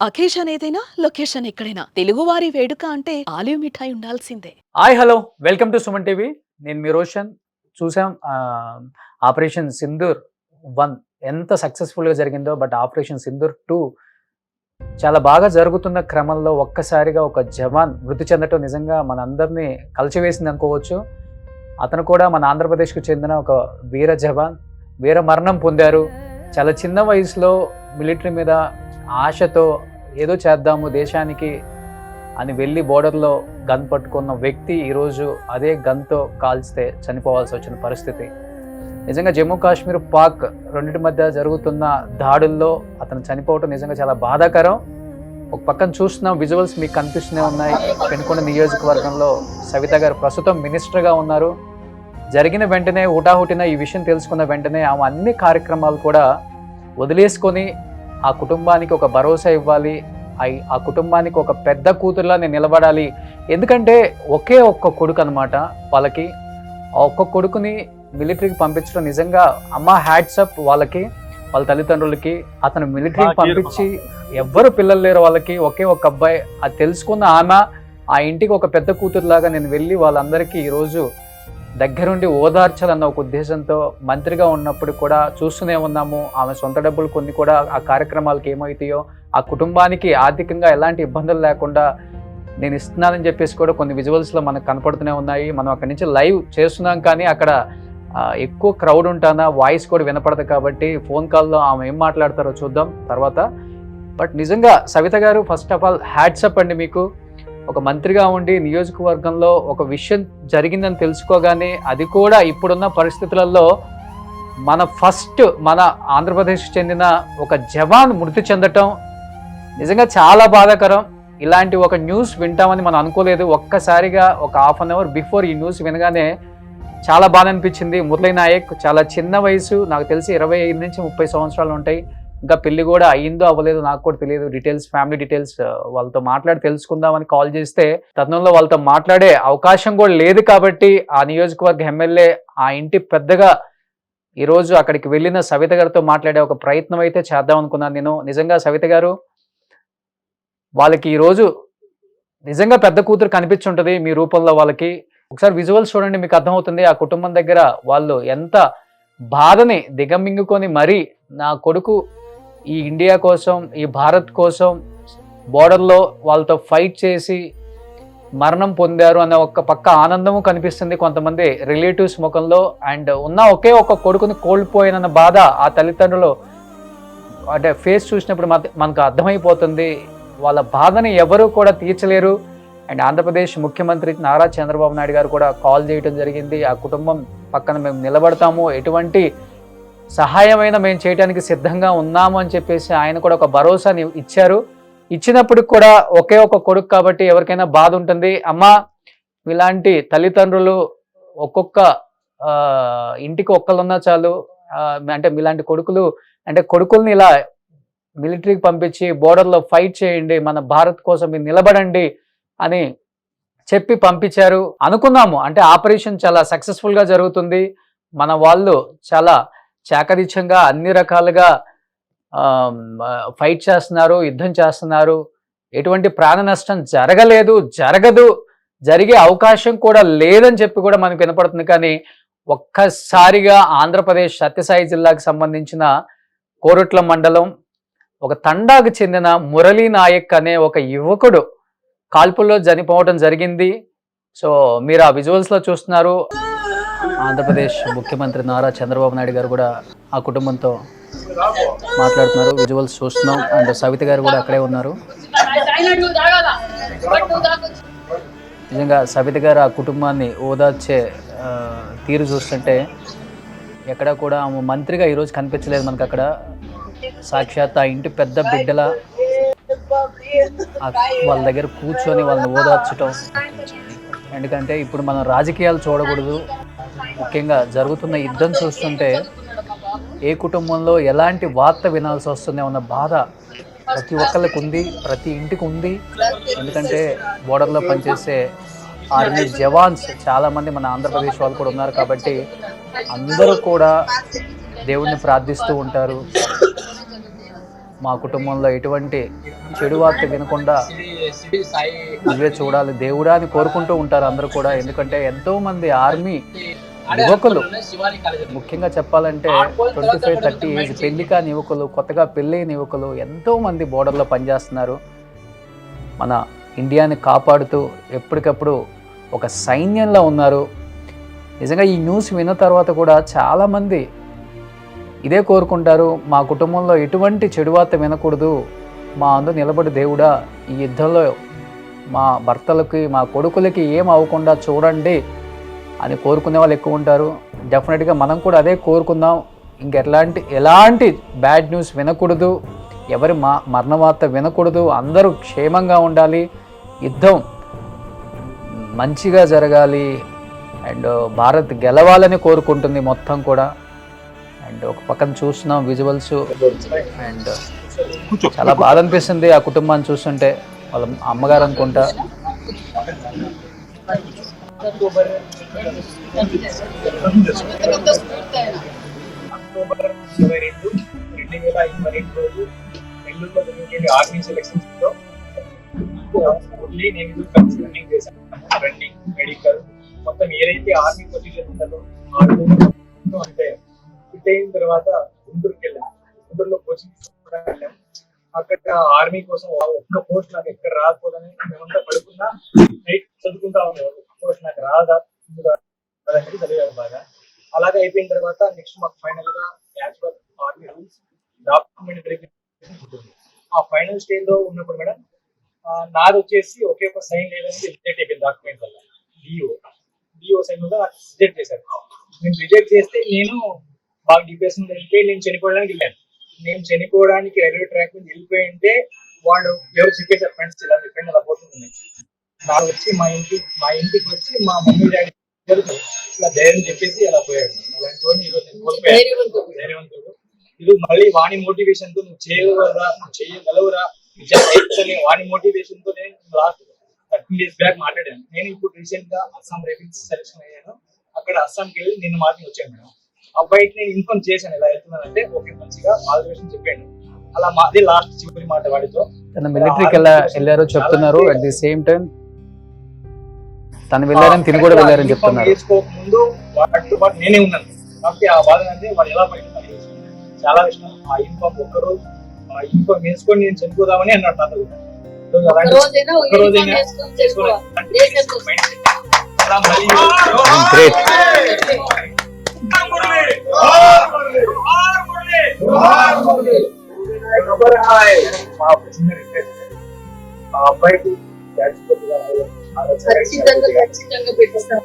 Occasion ఏదైనా location ఎక్కడైనా తెలుగువారి వేడుక అంటే ఆలివ్ మిఠాయి ఉండాల్సిందే. Hi hello welcome to Suman TV. నేను మీ రోషన్. చూసాం ఆపరేషన్ సింధూర్ 1 ఎంత సక్సెస్ఫుల్గా జరిగిందో. బట్ ఆపరేషన్ సింధూర్ 2 చాలా బాగా జరుగుతున్న క్రమంలో ఒక్కసారిగా ఒక జవాన్ మృతి చెందటం నిజంగా మనందరినీ కలిచివేసింది అనుకోవచ్చు. అతను కూడా మన ఆంధ్రప్రదేశ్కు చెందిన ఒక వీర జవాన్, వీర మరణం పొందారు. చాలా చిన్న వయసులో మిలిటరీ మీద ఆశతో ఏదో చేద్దాము దేశానికి అని వెళ్ళి బోర్డర్లో గన్ పట్టుకున్న వ్యక్తి ఈరోజు అదే గన్తో కాల్చితే చనిపోవాల్సి వచ్చిన పరిస్థితి. నిజంగా జమ్మూ కాశ్మీర్ పాక్ రెండింటి మధ్య జరుగుతున్న దాడుల్లో అతను చనిపోవటం నిజంగా చాలా బాధాకరం. ఒక పక్కన చూస్తున్నాం, విజువల్స్ మీకు కనిపిస్తూనే ఉన్నాయి. పెనుకొండ నియోజకవర్గంలో సవిత గారు ప్రస్తుతం మినిస్టర్గా ఉన్నారు. జరిగిన వెంటనే హుటాహుటిన ఈ విషయం తెలుసుకున్న వెంటనే ఆమె అన్ని కార్యక్రమాలు కూడా వదిలేసుకొని ఆ కుటుంబానికి ఒక భరోసా ఇవ్వాలి, ఆ కుటుంబానికి ఒక పెద్ద కూతురులా నేను నిలబడాలి. ఎందుకంటే ఒకే ఒక్క కొడుకు అనమాట వాళ్ళకి. ఆ ఒక్క కొడుకుని మిలిటరీకి పంపించడం నిజంగా అమ్మ హ్యాట్సప్ వాళ్ళకి, వాళ్ళ తల్లిదండ్రులకి. అతను మిలిటరీకి పంపించి ఎవ్వరు పిల్లలు లేరు వాళ్ళకి, ఒకే ఒక అబ్బాయి. అది తెలుసుకున్న ఆమె ఆ ఇంటికి ఒక పెద్ద కూతురులాగా నేను వెళ్ళి వాళ్ళందరికీ ఈరోజు దగ్గరుండి ఓదార్చాలన్న ఒక ఉద్దేశంతో మంత్రిగా ఉన్నప్పుడు కూడా చూస్తూనే ఉన్నాము. ఆమె సొంత డబ్బులు కొన్ని కూడా ఆ కార్యక్రమాలకు ఏమవుతాయో, ఆ కుటుంబానికి ఆర్థికంగా ఎలాంటి ఇబ్బందులు లేకుండా నేను ఇస్తున్నానని చెప్పేసి కూడా కొన్ని విజువల్స్లో మనకు కనపడుతూనే ఉన్నాయి. మనం అక్కడి నుంచి లైవ్ చేస్తున్నాం, కానీ అక్కడ ఎక్కువ క్రౌడ్ ఉంటానా వాయిస్ కూడా వినపడదు. కాబట్టి ఫోన్ కాల్లో ఆమె ఏం మాట్లాడతారో చూద్దాం తర్వాత. బట్ నిజంగా సవిత గారు ఫస్ట్ ఆఫ్ ఆల్ హ్యాట్సప్ అండి మీకు. ఒక మంత్రిగా ఉండి నియోజకవర్గంలో ఒక విషయం జరిగిందని తెలుసుకోగానే, అది కూడా ఇప్పుడున్న పరిస్థితులలో మన ఆంధ్రప్రదేశ్కి చెందిన ఒక జవాన్ మృతి చెందటం నిజంగా చాలా బాధాకరం. ఇలాంటి ఒక న్యూస్ వింటామని మనం అనుకోలేదు. ఒక్కసారిగా ఒక హాఫ్ అన్ అవర్ బిఫోర్ ఈ న్యూస్ వినగానే చాలా బాధ అనిపించింది. మురళీ నాయక్ చాలా చిన్న వయసు, నాకు తెలిసి 25 నుంచి 30 సంవత్సరాలు ఉంటాయి. ఇంకా పెళ్లి కూడా అయ్యిందో అవ్వలేదు నాకు కూడా తెలియదు. డీటెయిల్స్, ఫ్యామిలీ డీటెయిల్స్ వాళ్ళతో మాట్లాడి తెలుసుకుందామని కాల్ చేస్తే తరుణంలో వాళ్ళతో మాట్లాడే అవకాశం కూడా లేదు. కాబట్టి ఆ నియోజకవర్గ ఎమ్మెల్యే, ఆ ఇంటి పెద్దగా ఈరోజు అక్కడికి వెళ్ళిన సవిత గారితో మాట్లాడే ఒక ప్రయత్నం అయితే చేద్దాం అనుకున్నాను నేను. నిజంగా సవిత గారు వాళ్ళకి ఈరోజు నిజంగా పెద్ద కూతురు కనిపించుంటుంది మీ రూపంలో వాళ్ళకి. ఒకసారి విజువల్స్ చూడండి, మీకు అర్థమవుతుంది ఆ కుటుంబం దగ్గర వాళ్ళు ఎంత బాధని దిగమింగుకొని మరీ నా కొడుకు ఈ ఇండియా కోసం, ఈ భారత్ కోసం బోర్డర్లో వాళ్ళతో ఫైట్ చేసి మరణం పొందారు అనే ఒక పక్క ఆనందము కనిపిస్తుంది కొంతమంది రిలేటివ్స్ ముఖంలో. అండ్ ఉన్న ఒకే ఒక కొడుకుని కోల్పోయిన బాధ ఆ తల్లిదండ్రులు అంటే ఫేస్ చూసినప్పుడు మనకు అర్థమైపోతుంది. వాళ్ళ బాధని ఎవరు కూడా తీర్చలేరు. అండ్ ఆంధ్రప్రదేశ్ ముఖ్యమంత్రి నారా చంద్రబాబు నాయుడు గారు కూడా కాల్ చేయడం జరిగింది. ఆ కుటుంబం పక్కన మేము నిలబడతాము, ఎటువంటి సహాయమైన మేము చేయడానికి సిద్ధంగా ఉన్నాము అని చెప్పేసి ఆయన కూడా ఒక భరోసాని ఇచ్చారు. ఇచ్చినప్పుడు కూడా ఒకే ఒక కొడుకు కాబట్టి ఎవరికైనా బాధ ఉంటుంది. అమ్మా, ఇలాంటి తల్లిదండ్రులు ఒక్కొక్క ఇంటికి ఒక్కళ్ళున్నా చాలు. అంటే మీలాంటి కొడుకులు, అంటే కొడుకుల్ని ఇలా మిలిటరీకి పంపించి బోర్డర్లో ఫైట్ చేయండి, మన భారత్ కోసం మీరు నిలబడండి అని చెప్పి పంపించారు. అనుకున్నాము అంటే ఆపరేషన్ చాలా సక్సెస్ఫుల్గా జరుగుతుంది, మన వాళ్ళు చాలా చాకరీచ్యంగా అన్ని రకాలుగా ఫైట్ చేస్తున్నారు, యుద్ధం చేస్తున్నారు, ఎటువంటి ప్రాణ నష్టం జరగదు, జరిగే అవకాశం కూడా లేదని చెప్పి కూడా మనకు వినపడుతుంది. కానీ ఒక్కసారిగా ఆంధ్రప్రదేశ్ సత్యసాయి జిల్లాకు సంబంధించిన కోరుట్ల మండలం ఒక తండాకు చెందిన మురళీ నాయక్ అనే ఒక యువకుడు కాల్పుల్లో చనిపోవడం జరిగింది. సో మీరు ఆ విజువల్స్లో చూస్తున్నారు. ఆంధ్రప్రదేశ్ ముఖ్యమంత్రి నారా చంద్రబాబు నాయుడు గారు కూడా ఆ కుటుంబంతో మాట్లాడుతున్నారు. విజువల్స్ చూస్తున్నాం. అండ్ సవిత గారు కూడా అక్కడే ఉన్నారు. నిజంగా సవిత గారు ఆ కుటుంబాన్ని ఓదార్చే తీరు చూస్తుంటే ఎక్కడ కూడా ఆమె మంత్రిగా ఈరోజు కనిపించలేదు మనకు. అక్కడ సాక్షాత్ ఆ ఇంటి పెద్ద బిడ్డల వాళ్ళ దగ్గర కూర్చొని వాళ్ళని ఓదార్చడం. ఎందుకంటే ఇప్పుడు మనం రాజకీయాలు చూడకూడదు, ముఖ్యంగా జరుగుతున్న యుద్ధం చూస్తుంటే ఏ కుటుంబంలో ఎలాంటి వార్త వినాల్సి వస్తుందో అన్న బాధ ప్రతి ఒక్కరికి ఉంది, ప్రతి ఇంటికి ఉంది. ఎందుకంటే బోర్డర్లో పనిచేసే ఆర్మీ జవాన్స్ చాలామంది మన ఆంధ్రప్రదేశ్ వాళ్ళు కూడా ఉన్నారు. కాబట్టి అందరూ కూడా దేవుడిని ప్రార్థిస్తూ ఉంటారు. మా కుటుంబంలో ఎటువంటి చెడు వార్త వినకుండా నువ్వే చూడాలి దేవుడా అని కోరుకుంటూ ఉంటారు అందరూ కూడా. ఎందుకంటే ఎంతోమంది ఆర్మీ యువకులు, ముఖ్యంగా చెప్పాలంటే 25-30 ఏజ్ పెళ్లి కాని యువకులు, కొత్తగా పెళ్ళైన యువకులు ఎంతోమంది బోర్డర్లో పనిచేస్తున్నారు. మన ఇండియాని కాపాడుతూ ఎప్పటికప్పుడు ఒక సైన్యంలో ఉన్నారు. నిజంగా ఈ న్యూస్ విన్న తర్వాత కూడా చాలామంది ఇదే కోరుకుంటారు, మా కుటుంబంలో ఎటువంటి చెడు వార్త వినకూడదు, మా అందు నిలబడి దేవుడా ఈ యుద్ధంలో మా భర్తలకి మా కొడుకులకి ఏం అవ్వకుండా చూడండి అని కోరుకునే వాళ్ళు ఎక్కువ ఉంటారు. డెఫినెట్గా మనం కూడా అదే కోరుకుందాం. ఎలాంటి బ్యాడ్ న్యూస్ వినకూడదు, ఎవరి మరణ వార్త వినకూడదు, అందరూ క్షేమంగా ఉండాలి, యుద్ధం మంచిగా జరగాలి అండ్ భారత్ గెలవాలని కోరుకుంటుంది మొత్తం కూడా. అండ్ ఒక పక్కన చూస్తున్నాం విజువల్స్ అండ్ చాలా బాధ అనిపిస్తుంది ఆ కుటుంబాన్ని చూస్తుంటే. వాళ్ళ అమ్మగారు అనుకుంటా. అక్టోబర్ 22, 2022 రోజు నెల్లూరులో జరిగిన ఆర్మీ సెలక్షన్స్ లో ఓన్లీ నేను రన్నింగ్ చేశాను. రన్నింగ్, మెడికల్ మొత్తం ఏదైతే ఆర్మీ పొజిషన్ ఉంటుందో అంటే ఫిట్ అయిన తర్వాత గుంటూరుకి వెళ్ళాం. గుంటూరులో కోచింగ్ కూడా వెళ్ళాం. అక్కడ ఆర్మీ కోసం ఒక్క పోస్ట్ నాకు ఎక్కడ రాకపోదని మేమంతా పడుకున్నా నైట్ చదువుకుంటా ఉండేవాళ్ళు. పోస్ట్ నాకు రాదా చదివారు బాగా. అలాగే అయిపోయిన తర్వాత నెక్స్ట్ మాకు ఫైనల్ గా as per army rules document verification ఉంటుంది. ఆ ఫైనల్ స్టేజ్ లో ఉన్నప్పుడు మేడం నాది వచ్చేసి ఒకే ఒక సైన్ లేదని రిజెక్ట్ అయిపోయింది. డాక్యుమెంట్ వల్ల డిఓ సైన్ వల్ల నాకు రిజెక్ట్ చేశారు. నేను రిజెక్ట్ చేస్తే నేను బాగా డిప్రెషన్ వెళ్ళిపోయి నేను చనిపోవడానికి వెళ్ళాను. నేను చనిపోవడానికి రైల్వే ట్రాక్ మీద వెళ్ళిపోయి ఉంటే వాళ్ళు ఎవరు చెప్పేసారు, ఫ్రెండ్స్ ఇలా ఫ్రెండ్ అలా పోతుంది. నాకు వచ్చి మా ఇంటికి వచ్చి మా మమ్మీ డాడీ ఇలా ధైర్యం చెప్పేసి అలా పోయాడు. అలాంటి వాడిని ఈరోజు నేను ధైర్యవంతుడు. ఈరోజు మళ్ళీ వాణి మోటివేషన్ తో నువ్వు చేయగలరా, నువ్వు చేయగలవురా వాణి మోటివేషన్ తో నేను లాస్ట్ 13 days బ్యాక్ మాట్లాడాను. నేను ఇప్పుడు రీసెంట్ గా అస్సాం రైఫిల్స్ సెలెక్షన్ అయ్యాను. అక్కడ అస్సాంకి వెళ్ళి నిన్న మార్నింగ్ వచ్చాను మేడం. అబ్బాయికి నేను ఇన్ఫార్మ్ చేశాను ఇలా వెళ్తున్నానంటే ఓకే మంచిగా ఆల్వేషన్ చెప్పాను. అలా మాది లాస్ట్ చివరి మాట వాడితో. తన మిలిటరీకి వెళ్ళారో చెప్తున్నారు. అట్ ది సేమ్ టైం తను వెళ్ళారని తిని కూడా వెళ్ళారని చెప్తున్నారు. ముందు వాటితో పాటు నేనే ఉన్నాను కాబట్టి ఆ బాధ అంటే వాడు ఎలా పడింది చాలా ఇష్టం. ఆ యూనిఫామ్ ఒక్కరోజు ఆ యూనిఫామ్ వేసుకొని నేను చనిపోదామని అన్నాడు నాతో. అబ్బాయికి ఖచ్చితంగా పెట్టిస్తాం.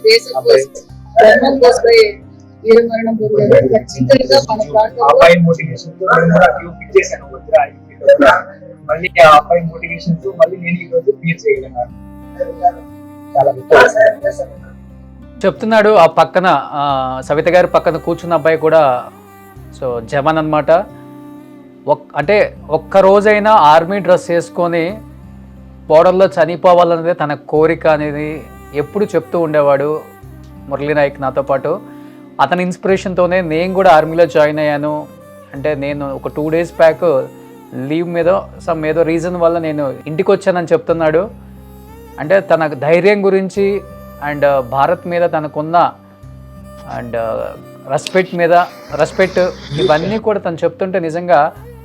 దేశం కోసం ధర్మం కోసం వీరమరణం పొందారు. ఖచ్చితంగా మన ప్రాంతంలో అబ్బాయి మోటివేషన్ మళ్ళీ ఆ అబ్బాయి మోటివేషన్ తో మళ్ళీ నేను ఈ రోజు క్లియర్ చేయగలిగాను. చెప్తున్నాడు. ఆ పక్కన సవిత గారి పక్కన కూర్చున్న అబ్బాయి కూడా సో జవాన్ అనమాట. అంటే ఒక్క రోజైనా ఆర్మీ డ్రెస్ వేసుకొని బోర్డర్లో చనిపోవాలనేది తన కోరిక అనేది ఎప్పుడు చెప్తూ ఉండేవాడు మురళీ నాయక్ నాతో పాటు. అతని ఇన్స్పిరేషన్తోనే నేను కూడా ఆర్మీలో జాయిన్ అయ్యాను. అంటే నేను ఒక 2 days బ్యాక్ లీవ్ మీద ఏదో రీజన్ వల్ల నేను ఇంటికి వచ్చానని చెప్తున్నాడు. అంటే తన ధైర్యం గురించి అండ్ భారత్ మీద తనకున్న అండ్ రెస్పెక్ట్ ఇవన్నీ కూడా తను చెప్తుంటే నిజంగా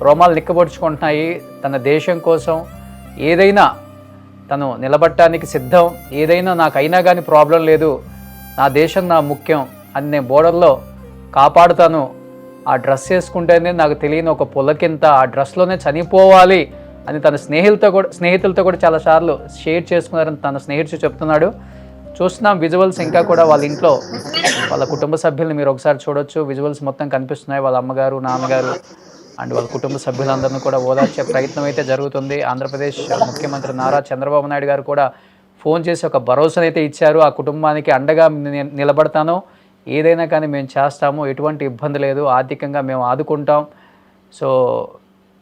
రోమాలు నిక్కబొడుచుకుంటున్నాయి. తన దేశం కోసం ఏదైనా తను నిలబడటానికి సిద్ధం, ఏదైనా నాకైనా కానీ ప్రాబ్లం లేదు, నా దేశం నా ముఖ్యం అని నేను బోర్డర్లో కాపాడుతాను, ఆ డ్రెస్ వేసుకుంటేనే నాకు తెలియని ఒక పులకింత, ఆ డ్రెస్లోనే చనిపోవాలి అని తన స్నేహితులతో కూడా చాలాసార్లు షేర్ చేసుకున్నారని తన స్నేహితుడు చెప్తున్నాడు. చూస్తున్నాం విజువల్స్ ఇంకా కూడా వాళ్ళ ఇంట్లో వాళ్ళ కుటుంబ సభ్యుల్ని మీరు ఒకసారి చూడొచ్చు. విజువల్స్ మొత్తం కనిపిస్తున్నాయి. వాళ్ళ అమ్మగారు, నాన్నగారు అండ్ వాళ్ళ కుటుంబ సభ్యులందరినీ కూడా ఓదార్చే ప్రయత్నం అయితే జరుగుతుంది. ఆంధ్రప్రదేశ్ ముఖ్యమంత్రి నారా చంద్రబాబు నాయుడు గారు కూడా ఫోన్ చేసి ఒక భరోసానైతే అయితే ఇచ్చారు. ఆ కుటుంబానికి అండగా నిలబడతాను, ఏదైనా కానీ మేము చేస్తాము, ఎటువంటి ఇబ్బంది లేదు, ఆర్థికంగా మేము ఆదుకుంటాం. సో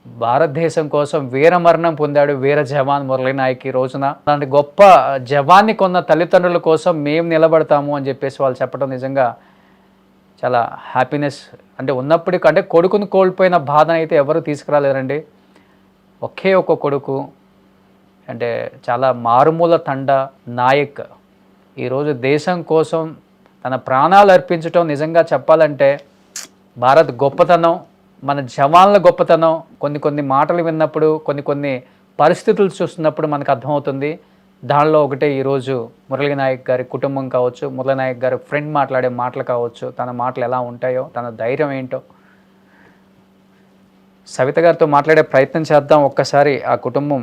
భారతదేశం కోసం వీరమరణం పొందాడు వీర జవాన్ మురళీ నాయక్ ఈ రోజున. అలాంటి గొప్ప జవాన్ని కొన్న తల్లిదండ్రుల కోసం మేము నిలబడతాము అని చెప్పేసి వాళ్ళు చెప్పడం నిజంగా చాలా హ్యాపీనెస్. అంటే ఉన్నప్పటికీ అంటే కొడుకును కోల్పోయిన బాధను అయితే ఎవరు తీసుకురాలేరండి. ఒకే ఒక కొడుకు, అంటే చాలా మారుమూల తండ నాయక్ ఈరోజు దేశం కోసం తన ప్రాణాలు అర్పించడం నిజంగా చెప్పాలంటే భారత్ గొప్పతనం, మన జవాన్ల గొప్పతనం. కొన్ని మాటలు విన్నప్పుడు, కొన్ని పరిస్థితులు చూస్తున్నప్పుడు మనకు అర్థమవుతుంది. దానిలో ఒకటే ఈరోజు మురళీ నాయక్ గారి కుటుంబం కావచ్చు, మురళీ నాయక్ గారి ఫ్రెండ్ మాట్లాడే మాటలు కావచ్చు, తన మాటలు ఎలా ఉంటాయో, తన ధైర్యం ఏంటో. సవిత గారితో మాట్లాడే ప్రయత్నం చేద్దాం. ఒక్కసారి ఆ కుటుంబం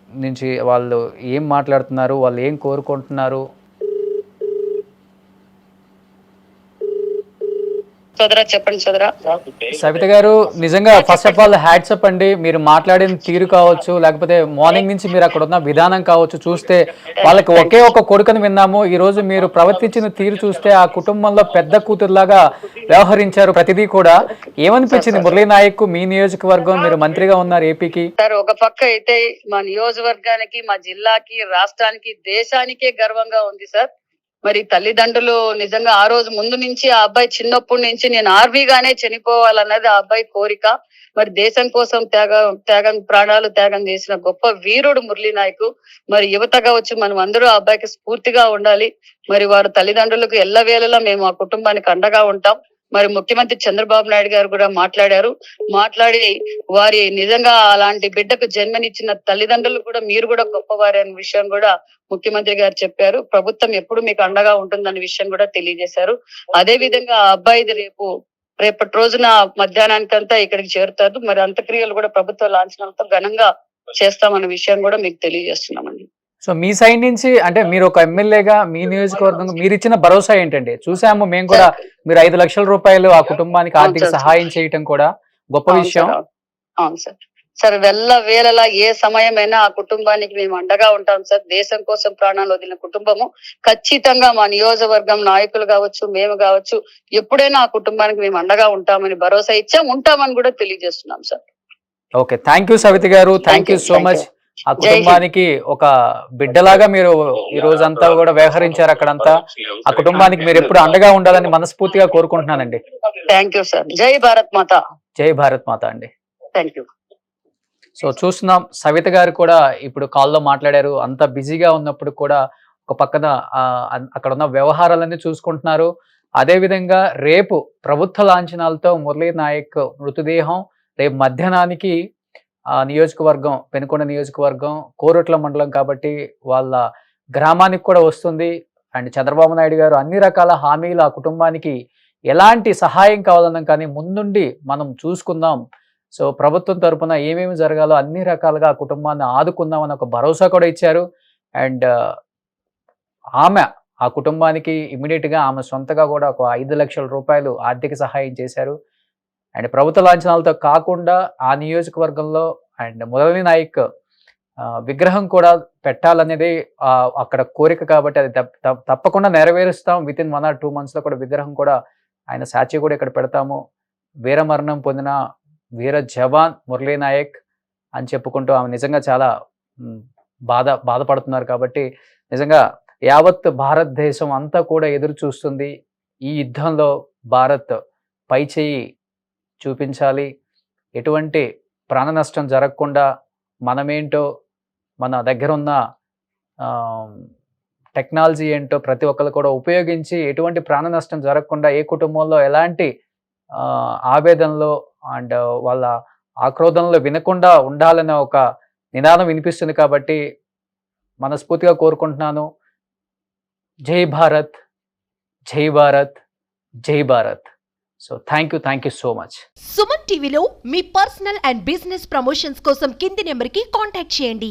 నుంచి వాళ్ళు ఏం మాట్లాడుతున్నారు, వాళ్ళు ఏం కోరుకుంటున్నారు. సోదరా చెప్పండి సోదరా. సవిత గారు నిజంగా ఫస్ట్ ఆఫ్ ఆల్ హ్యాట్సప్ అండి. మీరు మాట్లాడిన తీరు కావచ్చు, లేకపోతే మార్నింగ్ నుంచి మీరు అక్కడ ఉన్న విధానం కావచ్చు, చూస్తే వాళ్ళకి ఒకే ఒక కొడుకుని విన్నాము. ఈ రోజు మీరు ప్రవర్తించిన తీరు చూస్తే ఆ కుటుంబంలో పెద్ద కూతురులాగా వ్యవహరించారు ప్రతిదీ కూడా. ఏమనిపించింది మురళీ నాయక్, మీ నియోజకవర్గం, మీరు మంత్రిగా ఉన్నారు ఏపీకి? సార్ ఒక పక్క అయితే మా నియోజకవర్గానికి, మా జిల్లాకి, రాష్ట్రానికి, దేశానికే గర్వంగా ఉంది సార్. మరి తల్లిదండ్రులు నిజంగా ఆ రోజు ముందు నుంచి ఆ అబ్బాయి చిన్నప్పటి నుంచి నేను ఆర్మీగానే చనిపోవాలన్నది ఆ అబ్బాయి కోరిక. మరి దేశం కోసం ప్రాణాలు త్యాగం చేసిన గొప్ప వీరుడు మురళీ నాయక్. మరి యువత కావచ్చు, మనం అందరూ ఆ అబ్బాయికి స్ఫూర్తిగా ఉండాలి. మరి వారి తల్లిదండ్రులకు ఎల్లవేళలా మేము ఆ కుటుంబానికి అండగా ఉంటాం. మరి ముఖ్యమంత్రి చంద్రబాబు నాయుడు గారు కూడా మాట్లాడి వారి నిజంగా అలాంటి బిడ్డకు జన్మనిచ్చిన తల్లిదండ్రులు కూడా మీరు కూడా గొప్పవారి అనే విషయం కూడా ముఖ్యమంత్రి గారు చెప్పారు. ప్రభుత్వం ఎప్పుడు మీకు అండగా ఉంటుందనే విషయం కూడా తెలియజేశారు. అదే విధంగా ఆ అబ్బాయిది రేపటి రోజున మధ్యాహ్నానికంతా ఇక్కడికి చేరుతారు. మరి అంత్యక్రియలు కూడా ప్రభుత్వ లాంఛనాలతో ఘనంగా చేస్తామన్న విషయం కూడా మీకు తెలియజేస్తున్నామండి. సో మీ సైడ్ నుంచి అంటే మీరు ఒక ఎమ్మెల్యేగా మీ నియోజకవర్గం మీరు ఇచ్చిన భరోసా ఏంటండి? చూసాము మేము కూడా, మీరు 5 లక్షల రూపాయలు ఆ కుటుంబానికి ఆర్థిక సహాయం చేయటం కూడా గొప్ప విషయం. అవును సార్. సార్ వేళలా ఏ సమయమైనా ఆ కుటుంబానికి మేము అండగా ఉంటాం సార్. దేశం కోసం ప్రాణాలు వదిలిన కుటుంబము ఖచ్చితంగా మా నియోజకవర్గం నాయకులు కావచ్చు, మేము కావచ్చు, ఎప్పుడైనా ఆ కుటుంబానికి మేము అండగా ఉంటామని భరోసా ఉంటామని కూడా తెలియజేస్తున్నాం sir. Okay, thank you Savitha గారు, థ్యాంక్ యూ సో మచ్. ఆ కుటుంబానికి ఒక బిడ్డలాగా మీరు ఈ రోజంతా కూడా వ్యవహరించారు అక్కడంతా. ఆ కుటుంబానికి మీరు ఎప్పుడు అండగా ఉండాలని మనస్ఫూర్తిగా కోరుకుంటున్నానండి. Thank you sir. జై భారత్ మాత. జై భారత్ మాత అండి. Thank you. సో చూస్తున్నాం, సవిత గారు కూడా ఇప్పుడు కాల్లో మాట్లాడారు. అంత బిజీగా ఉన్నప్పుడు కూడా ఒక పక్కన అక్కడ ఉన్న వ్యవహారాలన్నీ చూసుకుంటున్నారు. అదే విధంగా రేపు ప్రభుత్వ లాంఛనాలతో మురళీ నాయక్ మృతదేహం రేపు మధ్యాహ్నానికి నియోజకవర్గం, పెనుకొండ నియోజకవర్గం కోరుట్ల మండలం కాబట్టి వాళ్ళ గ్రామానికి కూడా వస్తుంది. అండ్ చంద్రబాబు నాయుడు గారు అన్ని రకాల హామీలు ఆ కుటుంబానికి ఎలాంటి సహాయం కావాలన్నా కానీ ముందుండి మనం చూసుకుందాం. సో ప్రభుత్వం తరపున ఏమేమి జరగాలో అన్ని రకాలుగా ఆ కుటుంబాన్ని ఆదుకుందామని ఒక భరోసా కూడా ఇచ్చారు. అండ్ ఆమె ఆ కుటుంబానికి ఇమ్మీడియట్గా ఆమె సొంతగా కూడా ఒక 5 లక్షల రూపాయలు ఆర్థిక సహాయం చేశారు. అండ్ ప్రభుత్వ లాంఛనాలతో కాకుండా ఆ నియోజకవర్గంలో అండ్ మురళీ నాయక్ విగ్రహం కూడా పెట్టాలనేది అక్కడ కోరిక కాబట్టి అది తప్పకుండా నెరవేరుస్తాం. విత్ ఇన్ 1 or 2 months లో కూడా విగ్రహం కూడా ఆయన సాక్షి కూడా ఇక్కడ పెడతాము. వీరమరణం పొందిన వీర జవాన్ మురళీ నాయక్ అని చెప్పుకుంటూ ఆమె నిజంగా చాలా బాధపడుతున్నారు. కాబట్టి నిజంగా యావత్ భారతదేశం అంతా కూడా ఎదురు చూస్తుంది. ఈ యుద్ధంలో భారత్ పై చేయి చూపించాలి. ఎటువంటి ప్రాణ నష్టం జరగకుండా మనమేంటో, మన దగ్గర ఉన్న టెక్నాలజీ ఏంటో ప్రతి ఒక్కరు కూడా ఉపయోగించి ఎటువంటి ప్రాణ నష్టం జరగకుండా, ఏ కుటుంబంలో ఎలాంటి ఆవేదనలో అండ్ వాళ్ళ ఆక్రోధనలో వినకుండా ఉండాలనే ఒక నినాదం వినిపిస్తుంది. కాబట్టి మనస్ఫూర్తిగా కోరుకుంటున్నాను, జై భారత్, జై భారత్, జై Bharat. So thank you so much. Suman టీవీలో మీ పర్సనల్ అండ్ బిజినెస్ ప్రమోషన్స్ కోసం కింది నెంబర్కి కాంటాక్ట్ చేయండి.